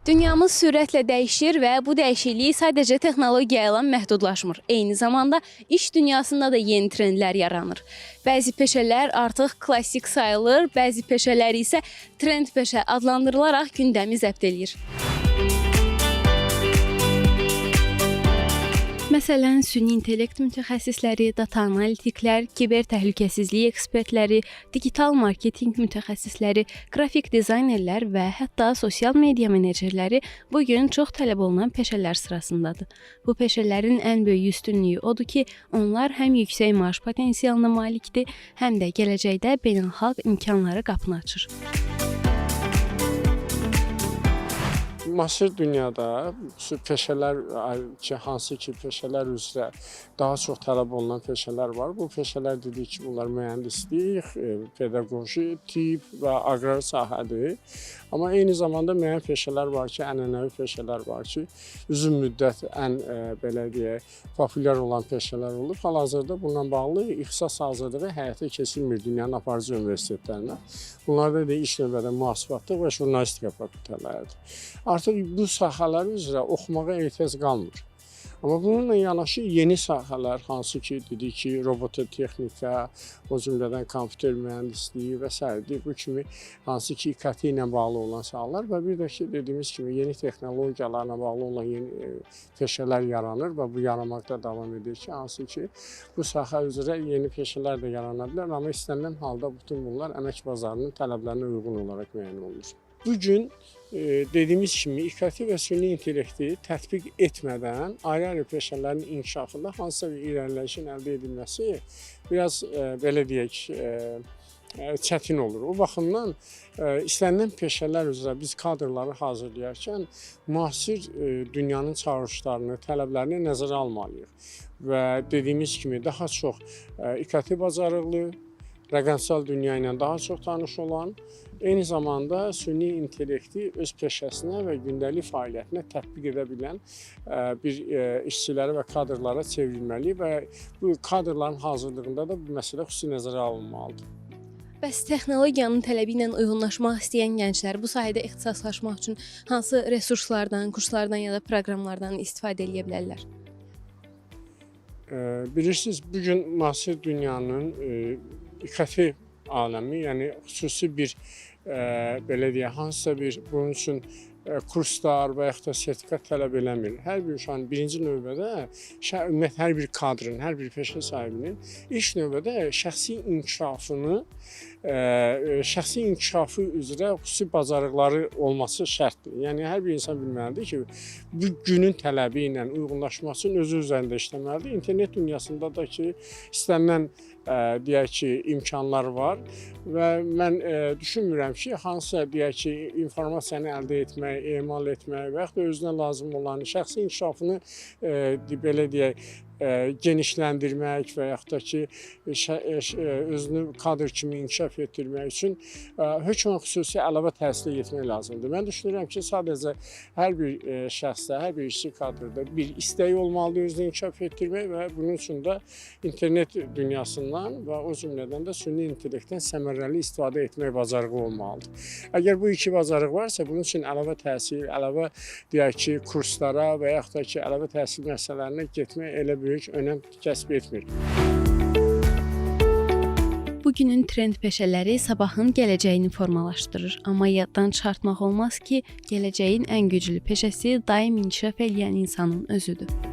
Dünyamız sürətlə dəyişir və bu dəyişiklik sadəcə texnologiya ilə məhdudlaşmır. Eyni zamanda iş dünyasında da yeni trendlər yaranır. Bəzi peşələr artıq klassik sayılır, bəzi peşələr isə trend peşə adlandırılaraq gündəmi zəbt edir. Məsələn, süni intellekt mütəxəssisləri, data analitiklər, kiber təhlükəsizlik ekspertləri, digital marketinq mütəxəssisləri, qrafik dizaynerlər və hətta sosial media menecerləri bu gün çox tələb olunan peşələr sırasındadır. Bu peşələrin ən böyük üstünlüyü odur ki, onlar həm yüksək maaş potensialına malikdir, həm də gələcəkdə beynəlxalq imkanlara qapını açır. Müasir dünyada peşələr, hansı ki peşələr üzrə daha çox tələb olunan peşələr var. Bu peşələr dedik ki, bunlar mühəndislik, pedaqoji, tibb və aqrar sahədir. Amma eyni zamanda müəyyən peşələr var ki, ənənəvi peşələr var ki, uzun müddət ən belə deyək, populyar olan peşələr olub. Hal-hazırda bununla bağlı ixtisas hazırlığı həyata keçirilmir dünyanın aparıcı universitetlərinə. Bunlarda da iş növbədə mühasibatlıq və jurnalistika fakültələridir. Artıq bu sahələr üzrə oxumağa ehtiyac qalmır. Amma bununla yanaşı yeni sahələr, hansı ki, dedik ki, robototexnika, o cümlədən kompüter mühəndisliyi və s. bu kimi hansı ki, İKT ilə bağlı olan sahələr və bir də ki, dediyimiz kimi yeni texnologiyalarla bağlı olan yeni peşələr yaranır və bu yaranmaqda davam edir ki, hansı ki, bu sahə üzrə yeni peşələr də yarana bilər, amma istənilən halda bütün bunlar əmək bazarının tələblərinə uyğun olaraq müəyyən olunur. Bugün dediyimiz kimi İKT və süni intellekti tətbiq etmədən ayrı-ayrı peşələrin inkişafında hansısa bir irəliləyişin əldə edilməsi biraz belə deyək çətin olur. O baxımdan istənilən peşələr üzrə biz kadrları hazırlayarkən müasir dünyanın çağırışlarını, tələblərini nəzərə almalıyıq və dediyimiz kimi daha çox İKT bacarıqlı, rəqəmsal dünya ilə daha çox tanış olan, eyni zamanda süni intellekti öz peşəsinə və gündəlik fəaliyyətinə tətbiq edə bilən bir işçiləri və kadrlara çevrilməli və bu kadrların hazırlığında da bu məsələ xüsusi nəzərə alınmalıdır. Bəs texnologiyanın tələbi ilə uyğunlaşmaq istəyən gənclər bu sahədə ixtisaslaşmaq üçün hansı resurslardan, kurslardan ya da proqramlardan istifadə edə bilərlər? Bilirsiniz, bugün müasir dünyanın İKT aləmi, yəni xüsusi bir belə deyək, hansısa bir bunun üçün kurslar və yaxud da sertifikat tələb eləmir. Hər bir uşağın birinci növbədə, ümumiyyətlə hər bir kadrın, hər bir peşə sahibinin ilk növbədə şəxsi inkişafı üzrə xüsusi bacarıqları olması şərtdir. Yəni hər bir insan bilməlidir ki, bu günün tələbi ilə uyğunlaşmaq üçün özü üzərində işləməlidir. İnternet dünyasında da ki, istənilən deyək ki, imkanlar var və mən düşünmürəm ki, hansısa deyək ki, informasiyanı əldə etmək, emal etmək və yaxud da özünə lazım olan şəxsi inkişafını belə deyək, genişləndirmək və yaxud da ki, özünü kadr kimi inkişaf etdirmək üçün hökmən xüsusi əlavə təhsilə getmək lazımdır. Mən düşünürəm ki, sadəcə hər bir şəxsdə, hər bir işçi kadrda bir istəyi olmalıdır özünü inkişaf etdirmək və bunun üçün də internet dünyasından və o cümlədən də süni intellektdən səmərəli istifadə etmək bacarığı olmalıdır. Əgər bu iki bacarıq varsa, bunun üçün əlavə təhsil, əlavə deyək ki, kurslara və yaxud da ki, əlavə təhsil müəssisələrinə getmək elə böyük önəm kəsb etmir. Bugünün trend peşələri sabahın gələcəyini formalaşdırır. Amma yaddan çıxartmaq olmaz ki, gələcəyin ən güclü peşəsi daim inkişaf edən insanın özüdür.